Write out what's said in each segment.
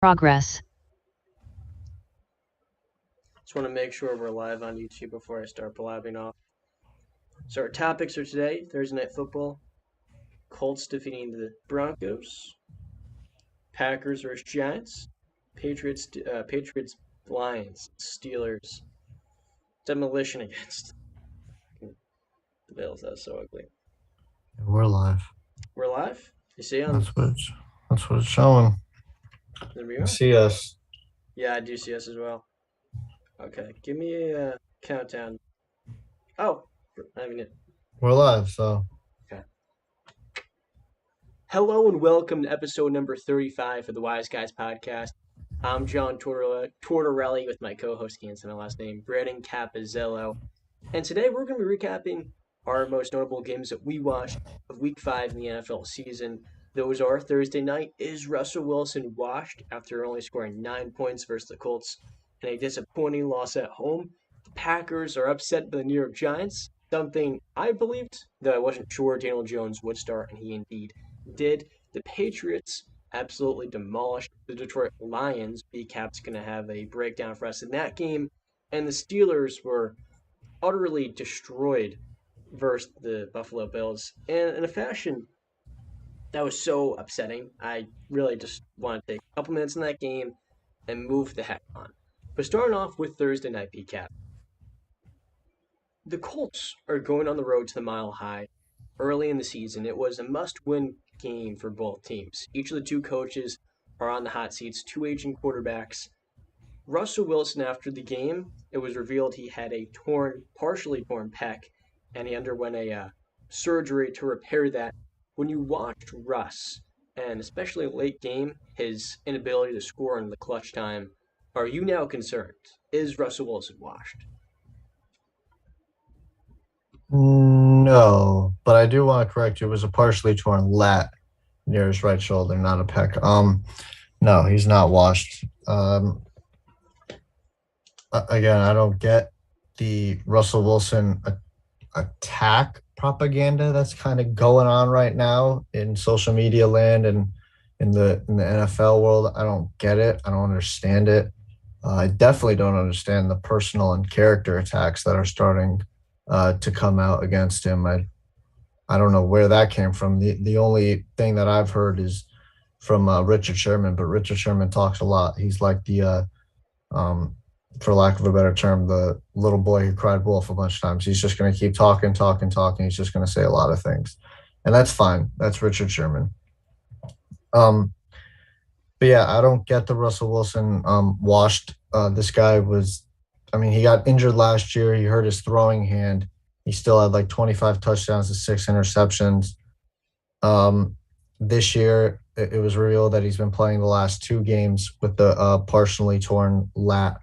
Progress. Just want to make sure we're live on YouTube before I start blabbing off. So our topics are today, Thursday Night Football, Colts defeating the Broncos, Packers versus Giants, Patriots, Lions, Steelers, Demolition against the Bills. That was so ugly. We're live. We're live? You see That's what it's showing. There we You are. see us. Yeah, I do see us as well. Okay, give me a countdown. Oh, I mean it. We're live, so. Okay. Hello and welcome to episode number 35 of the Wise Guys podcast. I'm John Tortorelli with my co-host, can't say my last name, Braden Capizzello. And today we're going to be recapping our most notable games that we watched of Week 5 in the NFL season. Those are Thursday night. Is Russell Wilson washed after only scoring 9 points versus the Colts in a disappointing loss at home? The Packers are upset by the New York Giants, something I believed, though I wasn't sure Daniel Jones would start, and he indeed did. The Patriots absolutely demolished the Detroit Lions. B-Cap's going to have a breakdown for us in that game. And the Steelers were utterly destroyed versus the Buffalo Bills. And in a fashion that was so upsetting, I really just want to take a couple minutes in that game and move the heck on. But starting off with Thursday night, B-Cap. The Colts are going on the road to the Mile High early in the season. It was a must-win game for both teams. Each of the two coaches are on the hot seats, two aging quarterbacks. Russell Wilson, after the game, it was revealed he had a partially torn pec, and he underwent a surgery to repair that. When you watched Russ, and especially late game, his inability to score in the clutch time, are you now concerned? Is Russell Wilson washed? No, but I do want to correct you. It was a partially torn lat near his right shoulder, not a pec. No, he's not washed. Again, I don't get the Russell Wilson attack propaganda that's kind of going on right now in social media land and in the NFL world. I don't get it. I don't understand it. I definitely don't understand the personal and character attacks that are starting to come out against him. I don't know where that came from. The only thing that I've heard is from Richard Sherman, but Richard Sherman talks a lot. He's like the for lack of a better term, the little boy who cried wolf a bunch of times. He's just going to keep talking. He's just going to say a lot of things. And that's fine. That's Richard Sherman. But yeah, I don't get the Russell Wilson washed. This guy he got injured last year. He hurt his throwing hand. He still had like 25 touchdowns and 6 interceptions. This year, it was revealed that he's been playing the last 2 games with the partially torn lat.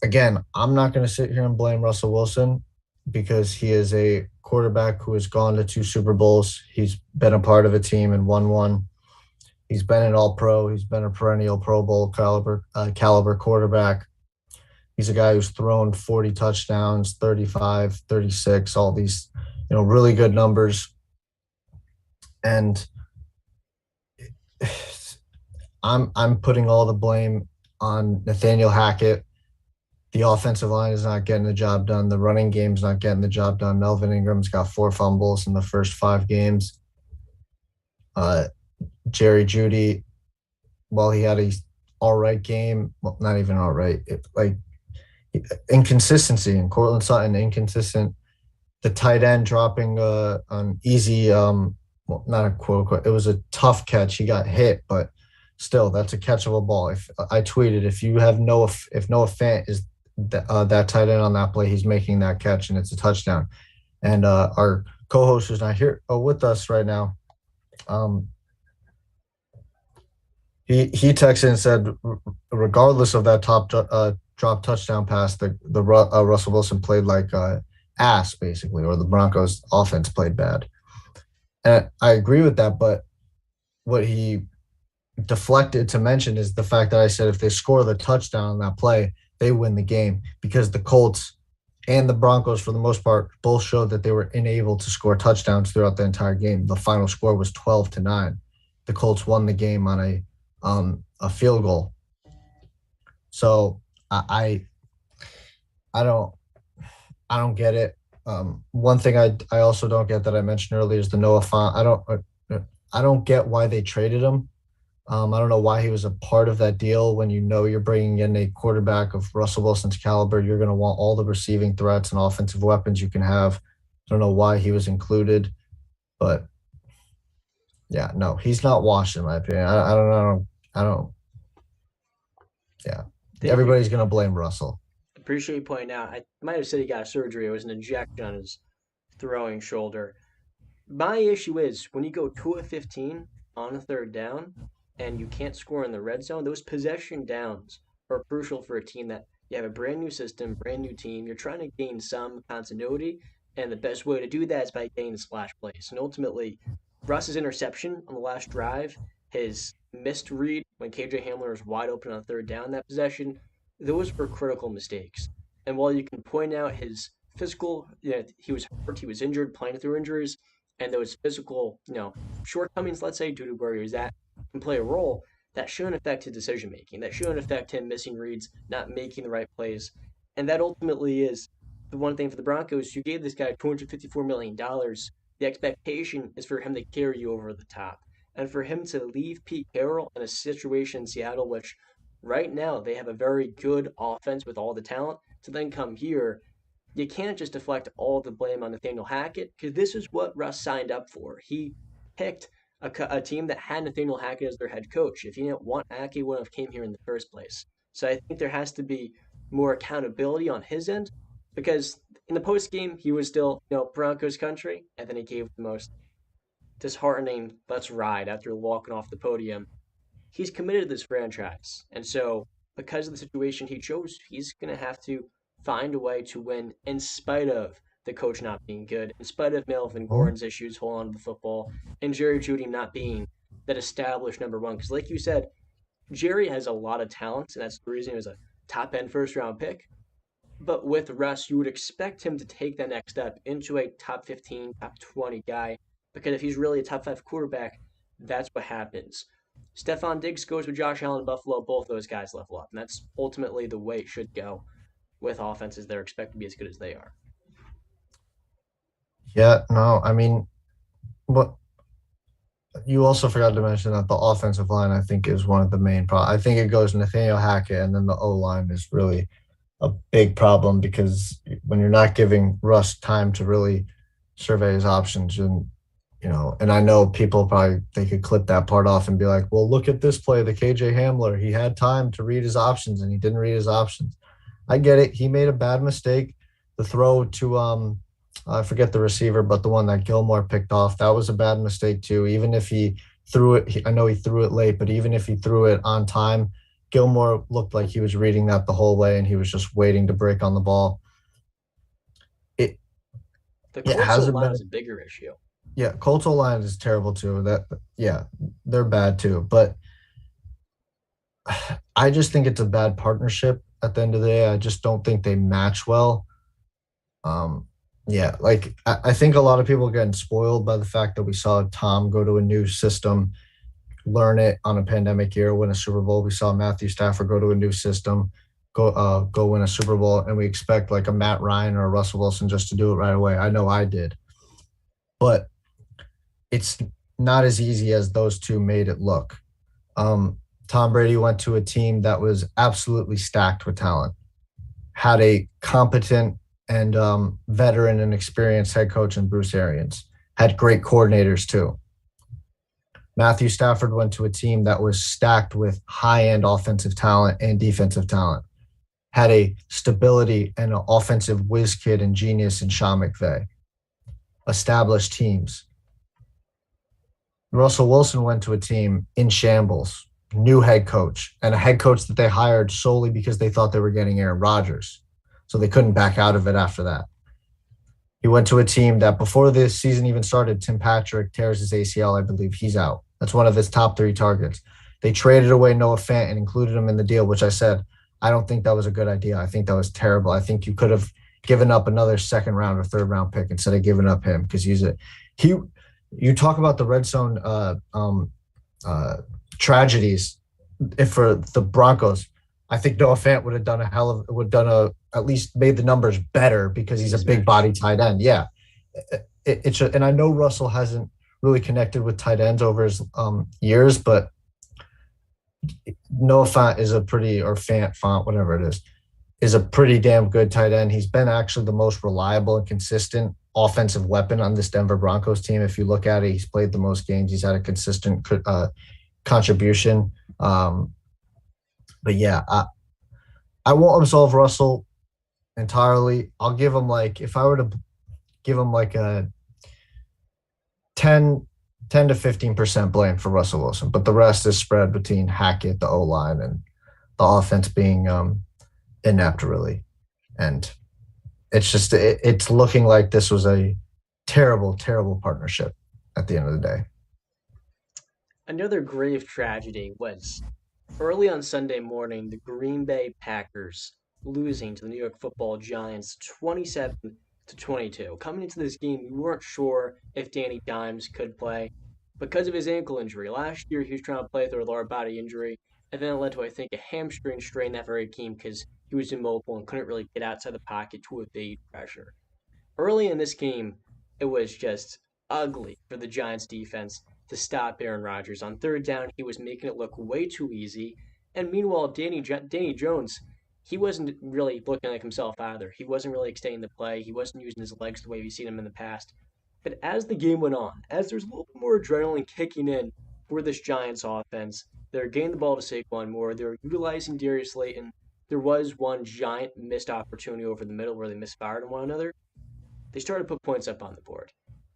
Again, I'm not going to sit here and blame Russell Wilson because he is a quarterback who has gone to 2 Super Bowls. He's been a part of a team and won one. He's been an all-pro. He's been a perennial Pro Bowl caliber quarterback. He's a guy who's thrown 40 touchdowns, 35, 36, all these, really good numbers. And I'm putting all the blame on Nathaniel Hackett. The offensive line is not getting the job done. The running game's not getting the job done. Melvin Ingram's got 4 fumbles in the first 5 games. Jerry Jeudy, while he had a all right game, well, not even all right, inconsistency. And Cortland Sutton, inconsistent. The tight end dropping an easy, not a quote, it was a tough catch. He got hit, but still, that's a catchable ball. If I tweeted, if Noah Fant is that tight end on that play, he's making that catch and it's a touchdown. And our co-host who's not here with us right now, he texted and said, regardless of that top drop touchdown pass, the Russell Wilson played like ass basically, or the Broncos offense played bad. And I agree with that, but what he deflected to mention is the fact that I said if they score the touchdown on that play, they win the game, because the Colts and the Broncos, for the most part, both showed that they were unable to score touchdowns throughout the entire game. The final score was 12-9. The Colts won the game on a a field goal. So I don't get it. One thing I also don't get that I mentioned earlier is the Noah Fant. I don't get why they traded him. I don't know why he was a part of that deal when you know you're bringing in a quarterback of Russell Wilson's caliber. You're going to want all the receiving threats and offensive weapons you can have. I don't know why he was included, but yeah, no, he's not washed in my opinion. I don't. Yeah, everybody's going to blame Russell. Appreciate you pointing out. I might have said he got surgery. It was an injection on his throwing shoulder. My issue is when you go 2 of 15 on a third down and you can't score in the red zone, those possession downs are crucial for a team that you have a brand new system, brand new team. You're trying to gain some continuity, and the best way to do that is by getting splash plays. And ultimately, Russ's interception on the last drive, his missed read when KJ Hamler was wide open on third down that possession, those were critical mistakes. And while you can point out his physical, he was hurt, he was injured, playing through injuries, and those physical, shortcomings, let's say, due to where he was at, can play a role. That shouldn't affect his decision making. That shouldn't affect him missing reads, not making the right plays. And that ultimately is the one thing for the Broncos. You gave this guy $254 million. The expectation is for him to carry you over the top. And for him to leave Pete Carroll in a situation in Seattle, which right now they have a very good offense with all the talent, to then come here, you can't just deflect all the blame on Nathaniel Hackett, because this is what Russ signed up for. He picked a team that had Nathaniel Hackett as their head coach. If he didn't want Hackett, he wouldn't have came here in the first place. So I think there has to be more accountability on his end, because in the post game he was still, Broncos country, and then he gave the most disheartening "let's ride" after walking off the podium. He's committed to this franchise, and so because of the situation he chose, he's going to have to find a way to win in spite of the coach not being good, in spite of Melvin Gordon's issues holding on to the football, and Jerry Jeudy not being that established number one. Because, like you said, Jerry has a lot of talent, and that's the reason he was a top end first round pick. But with Russ, you would expect him to take that next step into a top 15, top 20 guy, because if he's really a top 5 quarterback, that's what happens. Stephon Diggs goes with Josh Allen in Buffalo. Both those guys level up, and that's ultimately the way it should go with offenses that are expected to be as good as they are. Yeah, no, I mean, but you also forgot to mention that the offensive line, I think, is one of the main problems. I think it goes Nathaniel Hackett, and then the O-line is really a big problem, because when you're not giving Russ time to really survey his options, and I know people probably, they could clip that part off and be like, well, look at this play, the KJ Hamler. He had time to read his options, and he didn't read his options. I get it. He made a bad mistake. The throw to I forget the receiver, but the one that Gilmore picked off, that was a bad mistake too. Even if he threw it, I know he threw it late, but even if he threw it on time, Gilmore looked like he was reading that the whole way, and he was just waiting to break on the ball. The Colts line is a bigger issue. Yeah, Colts line is terrible too. They're bad too. But I just think it's a bad partnership at the end of the day. I just don't think they match well. I think a lot of people are getting spoiled by the fact that we saw Tom go to a new system, learn it on a pandemic year, win a Super Bowl. We saw Matthew Stafford go to a new system, go win a Super Bowl, and we expect like a Matt Ryan or a Russell Wilson just to do it right away. I know I did. But it's not as easy as those two made it look. Tom Brady went to a team that was absolutely stacked with talent, had a competent and veteran and experienced head coach in Bruce Arians, had great coordinators too. Matthew Stafford went to a team that was stacked with high-end offensive talent and defensive talent, had a stability and an offensive whiz kid and genius in Sean McVay, established teams. Russell Wilson went to a team in shambles, new head coach, and a head coach that they hired solely because they thought they were getting Aaron Rodgers. So they couldn't back out of it after that. He went to a team that before this season even started, Tim Patrick tears his ACL, I believe. He's out. That's one of his top 3 targets. They traded away Noah Fant and included him in the deal, which I said, I don't think that was a good idea. I think that was terrible. I think you could have given up another second round or third round pick instead of giving up him, because you talk about the red zone tragedies. if for the Broncos, I think Noah Fant would have done at least made the numbers better because he's a big Mismatch. body tight end. Yeah, and I know Russell hasn't really connected with tight ends over his years, but Noah Fant is a pretty or Fant, whatever it is a pretty damn good tight end. He's been actually the most reliable and consistent offensive weapon on this Denver Broncos team. If you look at it, he's played the most games. He's had a consistent contribution. But yeah, I won't absolve Russell entirely. I'll give him like, if I were to give him like a 10 to 15% blame for Russell Wilson, but the rest is spread between Hackett, the O-line, and the offense being inept, really. And it's looking like this was a terrible, terrible partnership at the end of the day. Another grave tragedy was early on Sunday morning, the Green Bay Packers losing to the New York Football Giants 27-22. Coming into this game, we weren't sure if Danny Dimes could play because of his ankle injury. Last year, he was trying to play through a lower body injury, and then it led to, I think, a hamstring strain that very game because he was immobile and couldn't really get outside the pocket to evade pressure. Early in this game, it was just ugly for the Giants defense to stop Aaron Rodgers. On third down, he was making it look way too easy. And meanwhile, Danny Jones, he wasn't really looking like himself either. He wasn't really extending the play. He wasn't using his legs the way we've seen him in the past. But as the game went on, as there's a little bit more adrenaline kicking in for this Giants offense, they're getting the ball to Saquon more. They're utilizing Darius Slayton. There was one giant missed opportunity over the middle where they misfired on one another. They started to put points up on the board.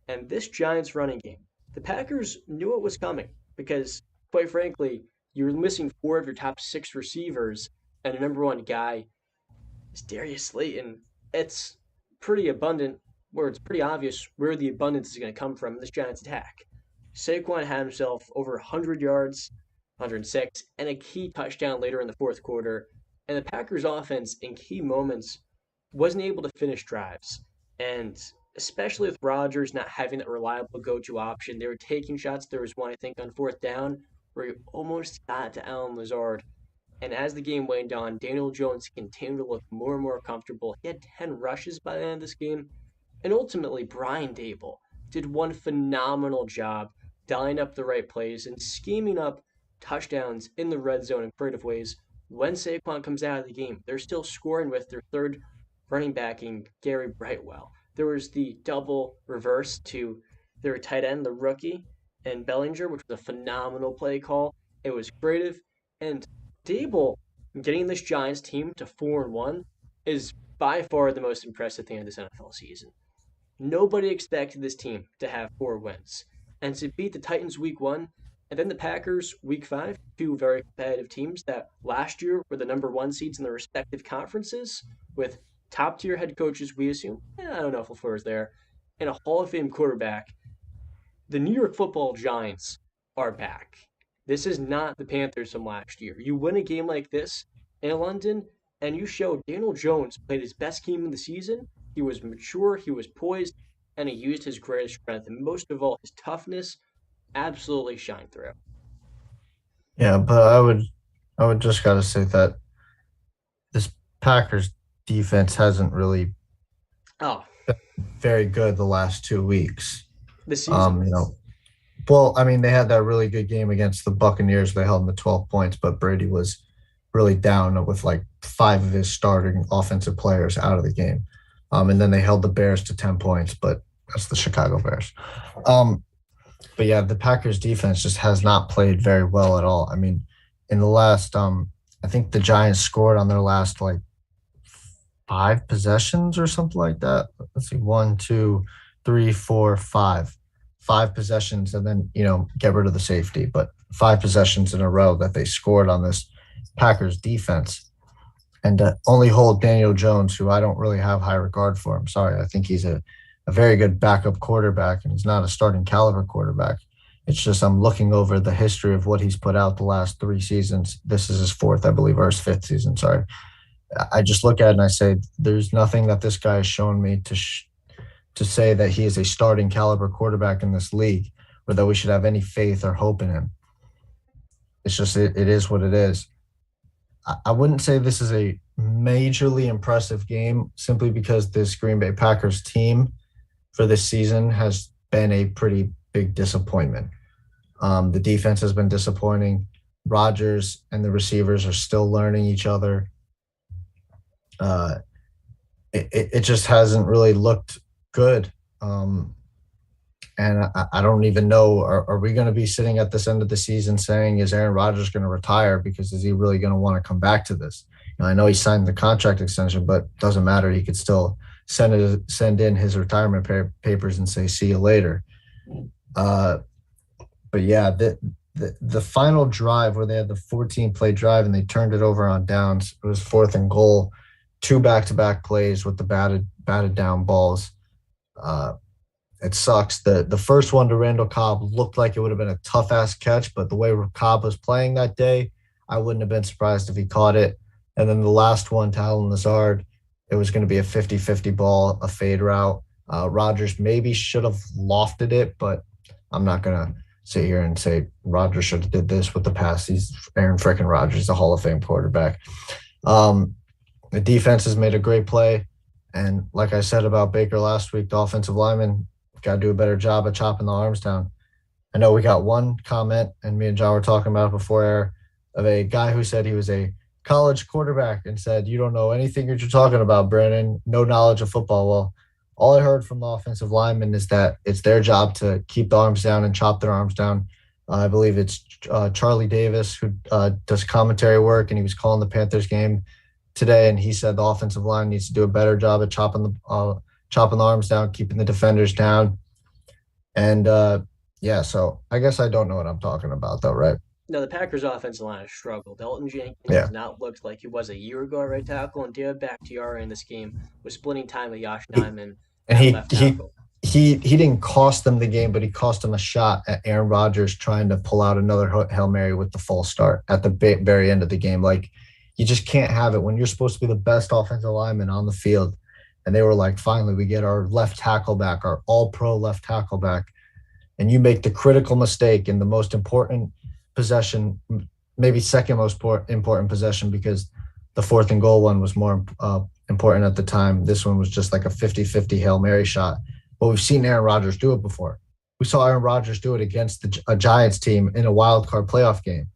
And this Giants running game, the Packers knew it was coming because, quite frankly, you're missing four of your top six receivers, and the number one guy is Darius Slayton. It's pretty abundant, where it's pretty obvious where the abundance is going to come from in this Giants attack. Saquon had himself over 100 yards, 106, and a key touchdown later in the fourth quarter. And the Packers offense in key moments wasn't able to finish drives. And especially with Rodgers not having that reliable go-to option, they were taking shots. There was one, I think, on fourth down where he almost got to Allen Lazard. And as the game waned on, Daniel Jones continued to look more and more comfortable. He had 10 rushes by the end of this game. And ultimately, Brian Dable did one phenomenal job dialing up the right plays and scheming up touchdowns in the red zone in creative ways. When Saquon comes out of the game, they're still scoring with their third running back in Gary Brightwell. There was the double reverse to their tight end, the rookie, and Bellinger, which was a phenomenal play call. It was creative, and Dable getting this Giants team to 4-1 is by far the most impressive thing of this NFL season. Nobody expected this team to have 4 wins, and to beat the Titans week 1 and then the Packers week 5, two very competitive teams that last year were the number 1 seeds in their respective conferences with top tier head coaches, we assume. I don't know if LaFleur's there, and a Hall of Fame quarterback. The New York Football Giants are back. This is not the Panthers from last year. You win a game like this in London, and you show Daniel Jones played his best game of the season. He was mature, he was poised, and he used his greatest strength, and most of all, his toughness absolutely shined through. Yeah, but I would just gotta say that this Packers defense hasn't really Oh, been very good the last 2 weeks. the season. Well, I mean, they had that really good game against the Buccaneers. They held them to 12 points, but Brady was really down with like 5 of his starting offensive players out of the game. And then they held the Bears to 10 points, but that's the Chicago Bears. But yeah, the Packers defense just has not played very well at all. I mean, in the last, I think the Giants scored on their last like 5 possessions or something like that. Let's see, 1, 2, 3, 4, 5. 5 possessions and then, get rid of the safety. But 5 possessions in a row that they scored on this Packers defense. And only hold Daniel Jones, who I don't really have high regard for. I'm sorry. I think he's a very good backup quarterback, and he's not a starting caliber quarterback. It's just I'm looking over the history of what he's put out the last 3 seasons. This is his 4th, I believe, or his 5th season. Sorry. I just look at it and I say, there's nothing that this guy has shown me to say that he is a starting caliber quarterback in this league or that we should have any faith or hope in him. It's just it is what it is. I wouldn't say this is a majorly impressive game simply because this Green Bay Packers team for this season has been a pretty big disappointment. The defense has been disappointing. Rodgers and the receivers are still learning each other. Uh, it just hasn't really looked good. And I don't even know, are we going to be sitting at this end of the season saying, is Aaron Rodgers going to retire? Because is he really going to want to come back to this? I know he signed the contract extension, but it doesn't matter. He could still send in his retirement papers and say, see you later. But yeah, the final drive where they had the 14-play drive and they turned it over on downs, it was 4th and goal, 2 back-to-back plays with the batted down balls. It sucks. The first one to Randall Cobb looked like it would have been a tough ass catch, but the way Cobb was playing that day, I wouldn't have been surprised if he caught it. And then the last one to Alan Lazard, it was going to be a 50-50 ball, a fade route. Rodgers maybe should have lofted it, but I'm not going to sit here and say Rodgers should have did this with the pass. He's Aaron freaking Rodgers, a Hall of Fame quarterback. The defense has made a great play. And like I said about Baker last week, the offensive lineman got to do a better job of chopping the arms down. I know we got one comment, and me and John were talking about it before air, of a guy who said he was a college quarterback and said, you don't know anything you're talking about, Brandon. No knowledge of football. Well, all I heard from the offensive linemen is that it's their job to keep the arms down and chop their arms down. I believe it's Charlie Davis who does commentary work, and he was calling the Panthers game today, and he said the offensive line needs to do a better job at chopping the arms down, keeping the defenders down. And yeah, so I guess I don't know what I'm talking about, though, right? No, the Packers' offensive line has struggled. Elton Jenkins Yeah. has not looked like he was a year ago at right tackle, and David Bakhtiari in this game was splitting time with Josh Nyman And at he left he tackle. he didn't cost them the game, but he cost them a shot at Aaron Rodgers trying to pull out another Hail Mary with the false start at the very end of the game. Like, you just can't have it when you're supposed to be the best offensive lineman on the field. And they were like, finally, we get our left tackle back, our all-pro left tackle back. And you make the critical mistake in the most important possession, maybe second most important possession, because the 4th and goal one was more important at the time. This one was just like a 50-50 Hail Mary shot. But we've seen Aaron Rodgers do it before. We saw Aaron Rodgers do it against a Giants team in a wild card playoff game.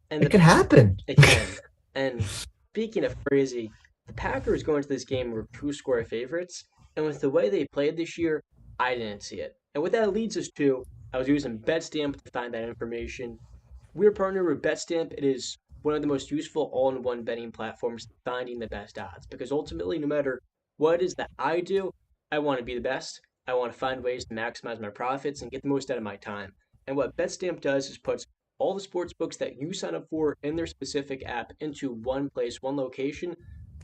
And it can happen. It can. And speaking of crazy, the Packers going into this game were 2-score favorites. And with the way they played this year, I didn't see it. And what that leads us to, I was using BetStamp to find that information. We're partnered with BetStamp. It is one of the most useful all-in-one betting platforms finding the best odds. Because ultimately, no matter what it is that I do, I want to be the best. I want to find ways to maximize my profits and get the most out of my time. And what BetStamp does is puts all the sports books that you sign up for in their specific app into one place, one location.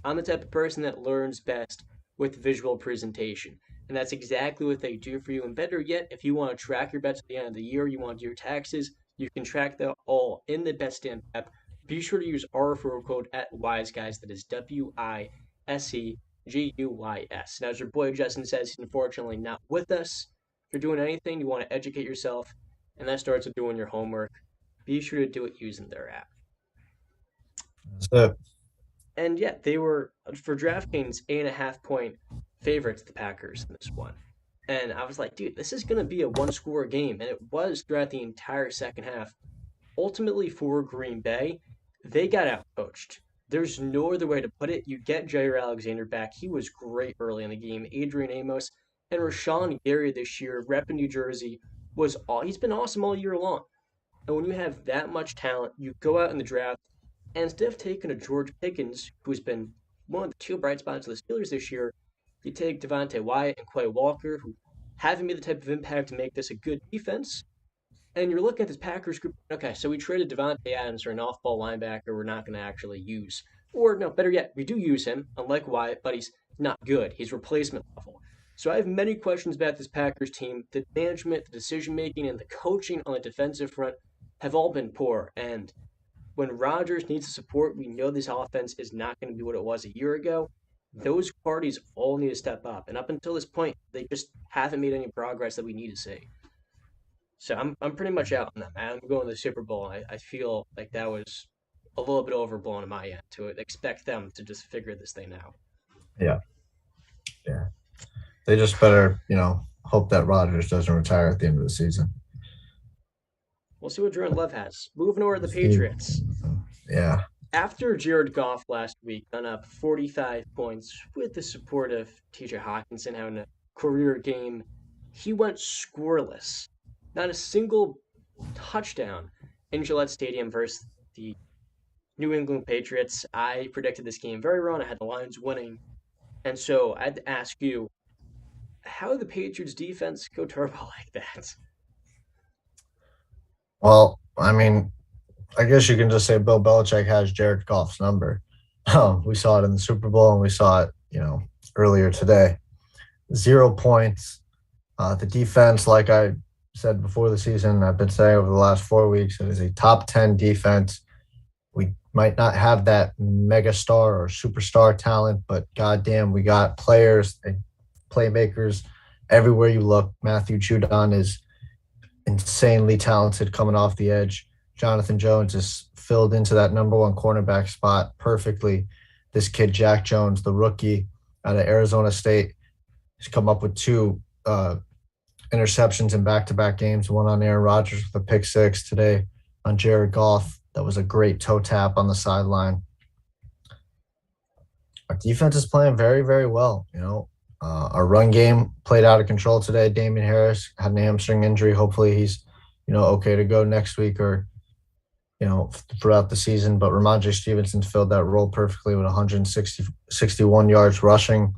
I'm the type of person that learns best with visual presentation. And that's exactly what they do for you. And better yet, if you want to track your bets at the end of the year, you want to do your taxes, you can track that all in the BetStamp app. Be sure to use our referral code at WiseGuys. That is WISEGUYS. Now, as your boy Justin says, he's unfortunately not with us. If you're doing anything, you want to educate yourself, and that starts with doing your homework. Be sure to do it using their app. That's it. And yeah, they were, for DraftKings, 8.5-point favorites, the Packers, in this one. And I was like, dude, this is going to be a one-score game. And it was throughout the entire second half. Ultimately, for Green Bay, they got outcoached. There's no other way to put it. You get Jair Alexander back. He was great early in the game. Adrian Amos and Rashawn Gary this year, rep in New Jersey, he's been awesome all year long. And when you have that much talent, you go out in the draft, and instead of taking a George Pickens, who's been one of the 2 bright spots of the Steelers this year, you take Devontae Wyatt and Quay Walker, who haven't made the type of impact to make this a good defense. And you're looking at this Packers group. Okay, so we traded Devontae Adams for an off-ball linebacker we're not going to actually use. Or, no, better yet, we do use him, unlike Wyatt, but he's not good. He's replacement level. So I have many questions about this Packers team. The management, the decision-making, and the coaching on the defensive front have all been poor. And when Rodgers needs the support, we know this offense is not going to be what it was a year ago. Those parties all need to step up. And up until this point, they just haven't made any progress that we need to see. So I'm pretty much out on them. I'm going to the Super Bowl. I feel like that was a little bit overblown on my end to expect them to just figure this thing out. Yeah, yeah. They just better, hope that Rodgers doesn't retire at the end of the season. We'll see what Jordan Love has. Moving over to the Steve, Patriots. yeah. After Jared Goff last week done up 45 points with the support of TJ Hawkinson having a career game, he went scoreless. Not a single touchdown in Gillette Stadium versus the New England Patriots. I predicted this game very wrong. I had the Lions winning. And so I had to ask you, how did the Patriots defense go turbo like that? Well, I mean, I guess you can just say Bill Belichick has Jared Goff's number. We saw it in the Super Bowl, and we saw it, earlier today. 0 points. The defense, like I said before the season, I've been saying over the last 4 weeks, it is a top 10 defense. We might not have that megastar or superstar talent, but goddamn, we got players and playmakers everywhere you look. Matthew Judon is insanely talented coming off the edge. Jonathan Jones is filled into that number one cornerback spot perfectly. This kid, Jack Jones, the rookie out of Arizona State, has come up with two interceptions in back-to-back games, one on Aaron Rodgers with a pick six today on Jared Goff. That was a great toe tap on the sideline. Our defense is playing very, very well. Our run game played out of control today. Damian Harris had an hamstring injury. Hopefully he's, okay to go next week or, throughout the season. But Ramondre Stevenson filled that role perfectly with 161 yards rushing.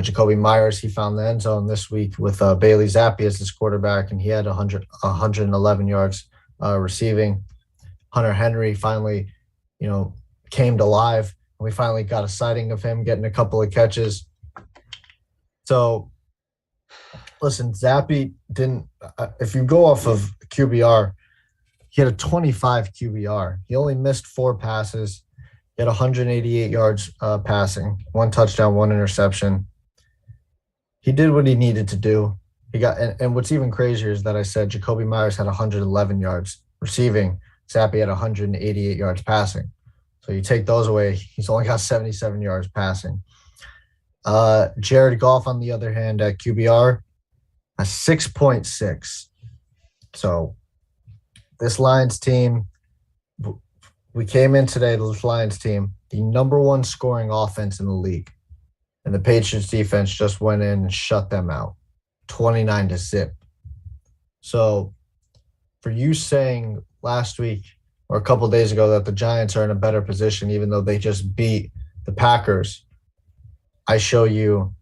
Jacoby Myers, he found the end zone this week with Bailey Zappi as his quarterback, and he had 111 yards receiving. Hunter Henry finally, came to life. We finally got a sighting of him getting a couple of catches. So, listen, Zappi didn't if you go off of QBR, he had a 25 QBR. He only missed 4 passes. He had 188 yards passing, 1 touchdown, 1 interception. He did what he needed to do. He got, and what's even crazier is that I said Jacoby Myers had 111 yards receiving. Zappi had 188 yards passing. So you take those away, he's only got 77 yards passing. Jared Goff, on the other hand, at QBR, a 6.6. So this Lions team, we came in today, this Lions team, the number one scoring offense in the league. And the Patriots defense just went in and shut them out, 29-0. So for you saying last week or a couple of days ago that the Giants are in a better position, even though they just beat the Packers, I show you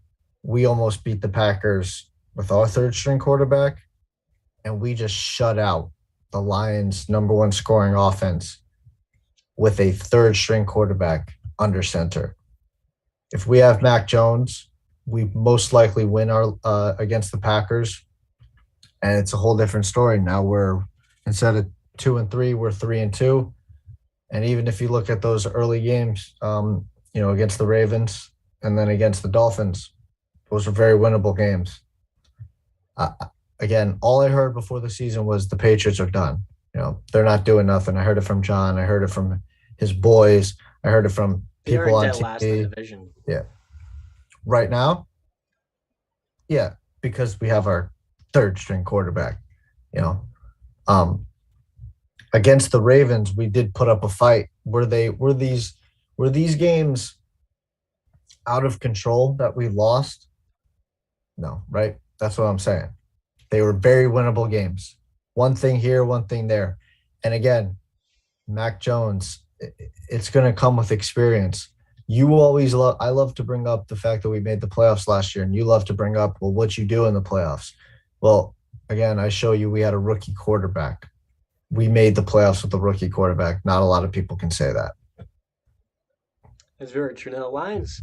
we almost beat the Packers with our third string quarterback, and we just shut out the Lions' number one scoring offense with a third string quarterback under center. If we have Mac Jones, we most likely win our against the Packers, and it's a whole different story. Now we're, instead of 2-3, we're 3-2, and even if you look at those early games, against the Ravens and then against the Dolphins, those were very winnable games. Again, all I heard before the season was the Patriots are done. They're not doing nothing. I heard it from John. I heard it from his boys. I heard it from people on TV. Last in the division. Yeah. Right now, yeah, because we have our third string quarterback. Against the Ravens, we did put up a fight. Were these games out of control that we lost? No, right? That's what I'm saying. They were very winnable games. One thing here, one thing there. And again, Mac Jones, it's going to come with experience. I love to bring up the fact that we made the playoffs last year, and you love to bring up, well, what you do in the playoffs. Well, again, I show you we had a rookie quarterback. We made the playoffs with a rookie quarterback. Not a lot of people can say that. That's very true. Now, the Lions,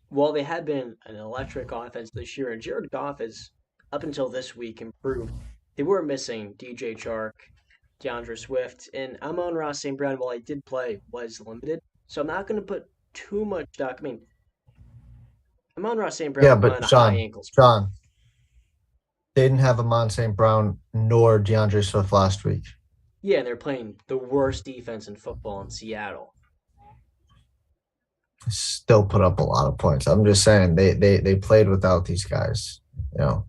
while they had been an electric offense this year, and Jared Goff has, up until this week, improved, they were missing DJ Chark, DeAndre Swift, and Amon-Ra St. Brown, while he did play, was limited. So I'm not going to put too much stock. I mean, Amon-Ra St. Brown yeah, but high ankles. John, they didn't have Amon St. Brown nor DeAndre Swift last week. Yeah, and they're playing the worst defense in football in Seattle. Still put up a lot of points. I'm just saying they played without these guys. You know,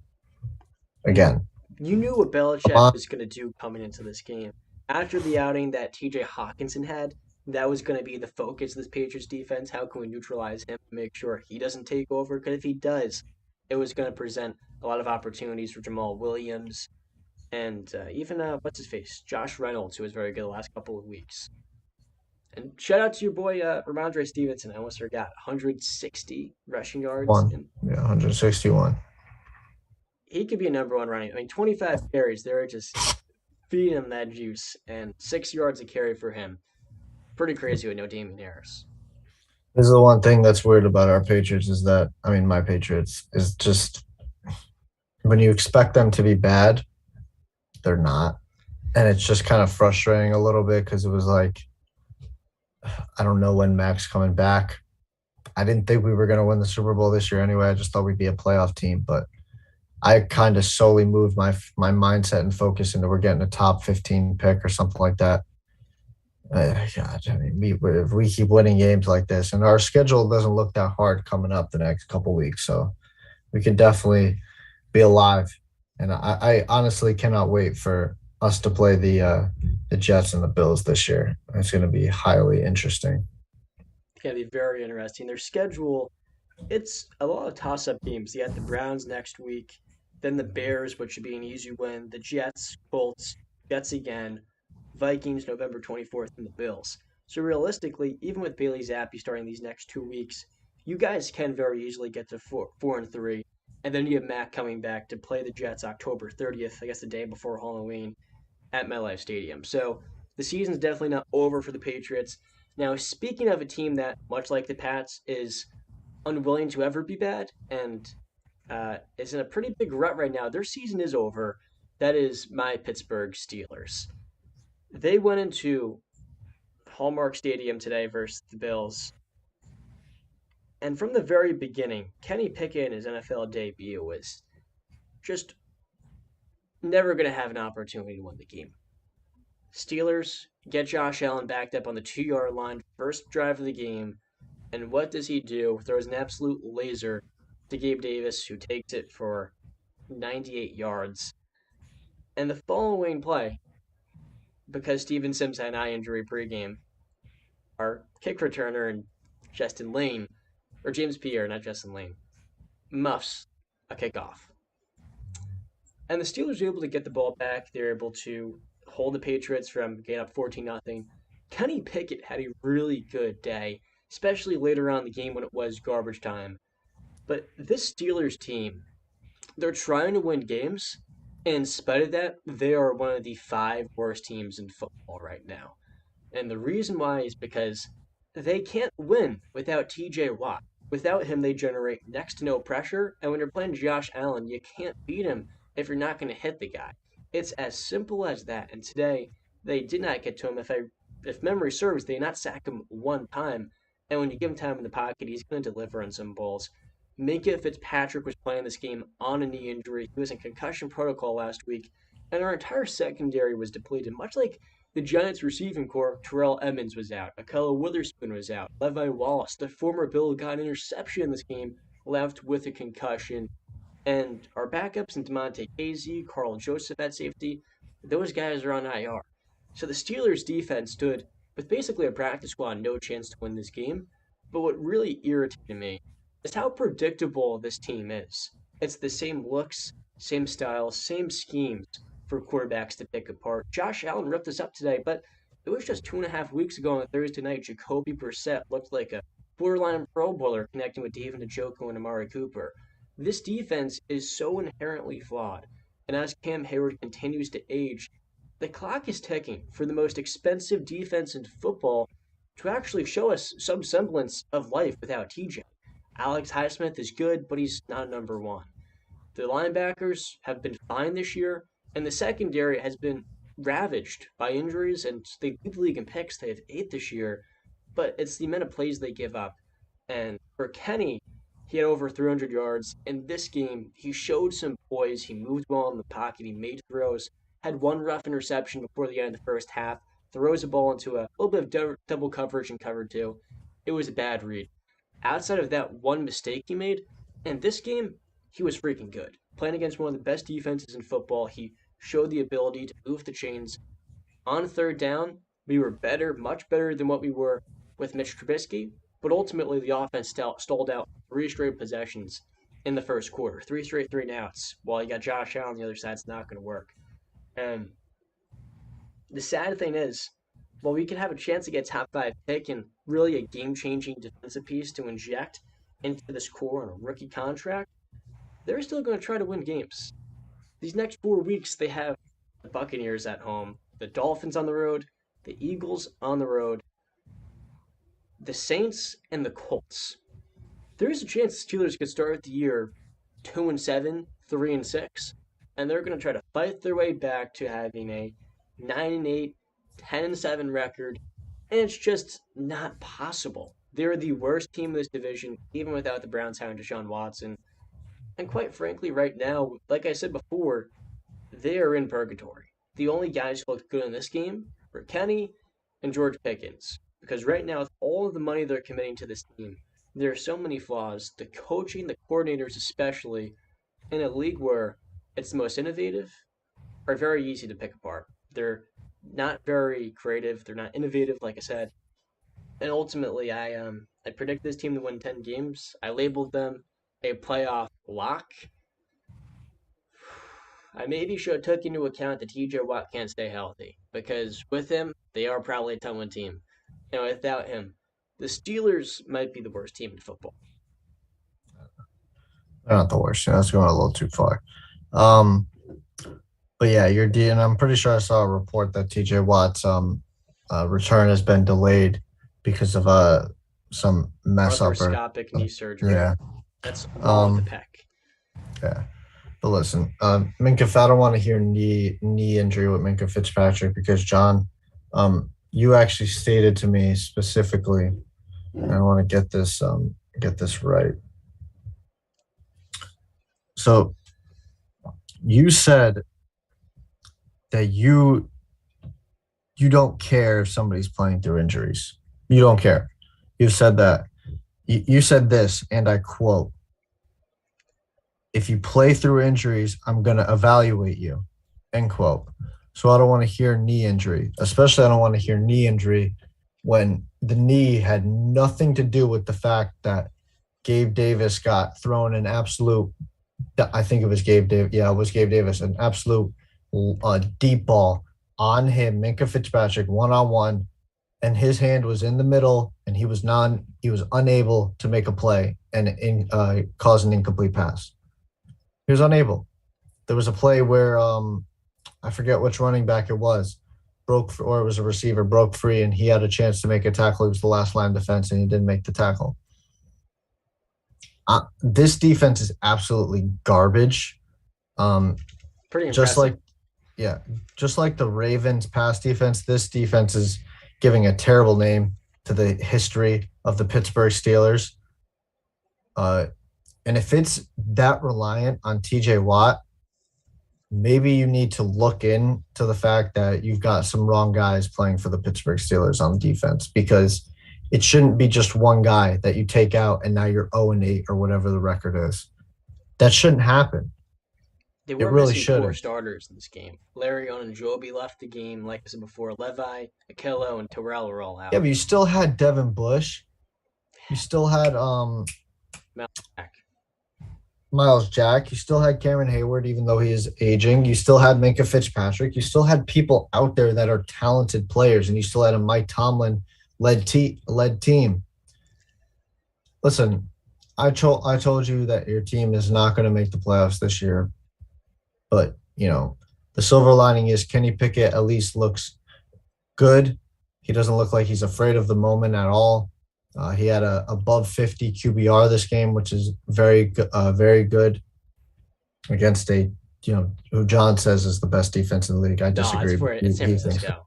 again, You knew what Belichick Amon, was going to do coming into this game. After the outing that TJ Hawkinson had, that was going to be the focus of this Patriots defense. How can we neutralize him, make sure he doesn't take over? Because if he does, it was going to present a lot of opportunities for Jamal Williams and even, what's his face? Josh Reynolds, who was very good the last couple of weeks. And shout out to your boy, Ramondre Stevenson. I almost forgot. 160 rushing yards. one, And yeah, 161. he could be a number one running. I mean, 25 carries. They're just feeding him that juice. And 6 yards a carry for him. Pretty crazy with no Damien Harris. This is the one thing that's weird about our Patriots is that, I mean, my Patriots is just when you expect them to be bad, they're not. And it's just kind of frustrating a little bit because it was like, I don't know when Mac's coming back. I didn't think we were going to win the Super Bowl this year anyway. I just thought we'd be a playoff team, but I kind of solely moved my mindset and focus into we're getting a top 15 pick or something like that. God, I mean, if we keep winning games like this, and our schedule doesn't look that hard coming up the next couple weeks, so we can definitely be alive. And I honestly cannot wait for us to play the Jets and the Bills this year. It's going to be highly interesting. It's going to be very interesting. Their schedule, it's a lot of toss up games. You got the Browns next week, then the Bears, which should be an easy win, the Jets, Colts, Jets again, Vikings November 24th, and the Bills. So realistically, even with Bailey Zappi starting these next 2 weeks, you guys can very easily get to 4-3, and then you have Mac coming back to play the Jets October 30th, I guess the day before Halloween, at MetLife Stadium. So the season's definitely not over for the Patriots. Now, speaking of a team that, much like the Pats, is unwilling to ever be bad and is in a pretty big rut right now, their season is over. That is my Pittsburgh Steelers. They went into Hallmark Stadium today versus the Bills. And from the very beginning, Kenny Pickett in his NFL debut was just never going to have an opportunity to win the game. Steelers get Josh Allen backed up on the 2 yard line, first drive of the game. And what does he do? Throws an absolute laser to Gabe Davis, who takes it for 98 yards. And the following play, because Steven Sims had an eye injury pregame, our kick returner and Justin Lane, or James Pierre, not Justin Lane, muffs a kickoff. And the Steelers were able to get the ball back. They were able to hold the Patriots from getting up 14-0. Kenny Pickett had a really good day, especially later on in the game when it was garbage time. But this Steelers team, they're trying to win games. And in spite of that, they are one of the 5 worst teams in football right now. And the reason why is because they can't win without TJ Watt. Without him, they generate next to no pressure. And when you're playing Josh Allen, you can't beat him if you're not going to hit the guy. It's as simple as that. And today, they did not get to him. If memory serves, they did not sack him one time. And when you give him time in the pocket, he's going to deliver on some balls. Minkah Fitzpatrick was playing this game on a knee injury. He was in concussion protocol last week. And our entire secondary was depleted, much like the Giants' receiving core. Terrell Edmunds was out. Ahkello Witherspoon was out. Levi Wallace, the former Bill, got an interception in this game, left with a concussion. And our backups in Demonte Casey, Carl Joseph at safety, those guys are on IR. So the Steelers' defense stood with basically a practice squad, no chance to win this game. But what really irritated me is how predictable this team is. It's the same looks, same styles, same schemes for quarterbacks to pick apart. Josh Allen ripped us up today, but it was just 2.5 weeks ago on Thursday night. Jacoby Brissett looked like a borderline Pro Bowler connecting with David Njoku and Amari Cooper. This defense is so inherently flawed, and as Cam Hayward continues to age, the clock is ticking for the most expensive defense in football to actually show us some semblance of life without TJ. Alex Highsmith is good, but he's not number one. The linebackers have been fine this year, and the secondary has been ravaged by injuries, and they lead the league in picks. They have 8 this year, but it's the amount of plays they give up. And for Kenny, He had over 300 yards. In this game, he showed some poise. He moved well in the pocket. He made throws. Had one rough interception before the end of the first half. Throws the ball into a little bit of double coverage and cover two. It was a bad read. Outside of that one mistake he made, in this game, he was freaking good. Playing against one of the best defenses in football, he showed the ability to move the chains. On third down, we were better, much better than what we were with Mitch Trubisky, but ultimately the offense stalled out three straight possessions in the first quarter, three straight 3-and-outs. While you got Josh Allen on the other side, it's not going to work. And the sad thing is, while we could have a chance to get top five pick and really a game changing defensive piece to inject into this core on a rookie contract, they're still going to try to win games. These next 4 weeks, they have the Buccaneers at home, the Dolphins on the road, the Eagles on the road, the Saints, and the Colts. There is a chance the Steelers could start the year 2-7, 3-6, and they're going to try to fight their way back to having a 9-8, 10-7 record, and it's just not possible. They're the worst team in this division, even without the Browns having Deshaun Watson. And quite frankly, right now, like I said before, they are in purgatory. The only guys who looked good in this game were Kenny and George Pickens. Because right now, with all of the money they're committing to this team, there are so many flaws. The coaching, the coordinators especially, in a league where it's the most innovative, are very easy to pick apart. They're not very creative. They're not innovative, like I said. And ultimately, I predict this team to win 10 games. I labeled them a playoff lock. I maybe should have took into account that TJ Watt can't stay healthy, because with him, they are probably a 10-win team. And without him, the Steelers might be the worst team in football. They're not the worst. That's going a little too far. But yeah, and I'm pretty sure I saw a report that TJ Watt's return has been delayed because of some mess up. Arthroscopic knee surgery. Yeah. That's wrong with the pec. Yeah. But listen, Minkah, I don't want to hear knee injury with Minkah Fitzpatrick because, John, you actually stated to me specifically, and I want to get this right. So you said that you don't care if somebody's playing through injuries. You don't care. You said that. You said this, and I quote, "If you play through injuries, I'm going to evaluate you," end quote. So I don't want to hear knee injury, especially I don't want to hear knee injury when the knee had nothing to do with the fact that Gabe Davis got thrown an absolute, I think it was Gabe Davis. Yeah, it was Gabe Davis, an absolute deep ball on him, Minkah Fitzpatrick, one-on-one, and his hand was in the middle, and he was unable to make a play and cause an incomplete pass. He was unable. There was a play where I forget which running back it was, or it was a receiver, broke free, and he had a chance to make a tackle. He was the last line of defense, and he didn't make the tackle. This defense is absolutely garbage. Pretty impressive. Just like the Ravens' pass defense, this defense is giving a terrible name to the history of the Pittsburgh Steelers. And if it's that reliant on TJ Watt, maybe you need to look into the fact that you've got some wrong guys playing for the Pittsburgh Steelers on defense, because it shouldn't be just one guy that you take out and now you're 0-8 or whatever the record is. That shouldn't happen. They were really missing four starters in this game. Larry Ogunjobi left the game, like I said before. Levi, Akello, and Terrell were all out. Yeah, but you still had Devin Bush. You still had Miles Jack. You still had Cameron Hayward, even though he is aging. You still had Minkah Fitzpatrick. You still had people out there that are talented players, and you still had a Mike Tomlin-led team. Listen, I told you that your team is not going to make the playoffs this year. But, the silver lining is Kenny Pickett at least looks good. He doesn't look like he's afraid of the moment at all. He had a above 50 QBR this game, which is very good against who John says is the best defense in the league. I disagree. No, it's San Francisco.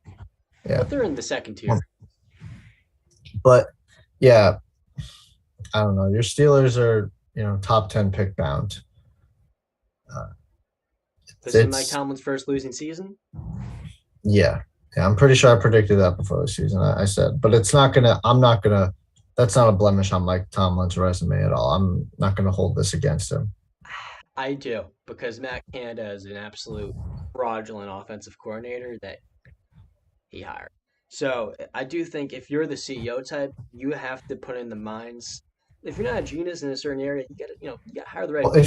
Yeah. But they're in the second tier. But, yeah, I don't know. Your Steelers are top 10 pick bound. This is Mike Tomlin's first losing season. Yeah, I'm pretty sure I predicted that before the season. I said, but it's not gonna. I'm not gonna. That's not a blemish on Mike Tomlin's resume at all. I'm not gonna hold this against him. I do, because Matt Canada is an absolute fraudulent offensive coordinator that he hired. So I do think if you're the CEO type, you have to put in the minds. If you're not a genius in a certain area, you got to hire the right Well, people.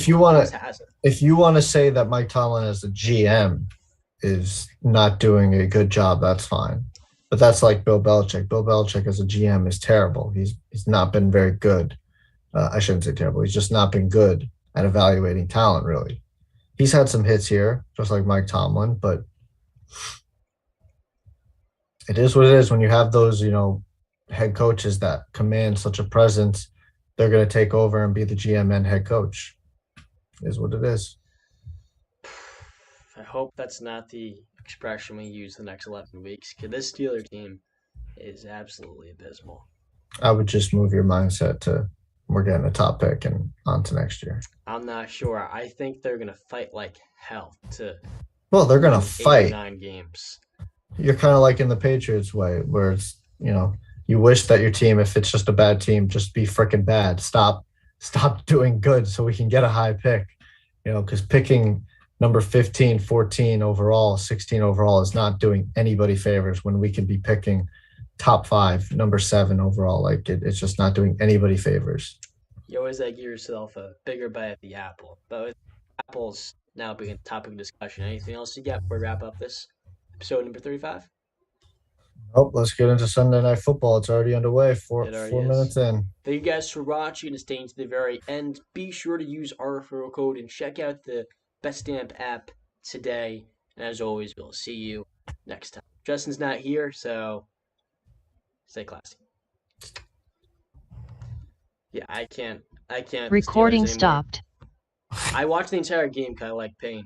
If you want to say that Mike Tomlin as a GM is not doing a good job, that's fine. But that's like Bill Belichick. Bill Belichick as a GM is terrible. He's not been very good. I shouldn't say terrible. He's just not been good at evaluating talent, really. He's had some hits here, just like Mike Tomlin, but it is what it is when you have those, head coaches that command such a presence. They're going to take over and be the GM and head coach. It is what it is. I hope that's not the expression we use the next 11 weeks, because this Steelers team is absolutely abysmal. I would just move your mindset to we're getting a top pick and on to next year. I'm not sure. I think they're going to fight like hell to. Well, they're going to fight 9 games. You're kind of like in the Patriots way, where it's, you wish that your team, if it's just a bad team, just be freaking bad. Stop doing good so we can get a high pick, because picking number 15, 14 overall, 16 overall is not doing anybody favors when we could be picking top 5, number 7 overall. Like it's just not doing anybody favors. You always give yourself a bigger bite at the apple. But with apples now being a topic of discussion, anything else you got before we wrap up this episode number 35? Oh, let's get into Sunday Night Football. It's already underway. Four minutes in. Thank you guys for watching and staying to the very end. Be sure to use our referral code and check out the Best Stamp app today. And as always, we'll see you next time. Justin's not here, so stay classy. Yeah, I can't. Recording stopped. I watched the entire game because I like pain.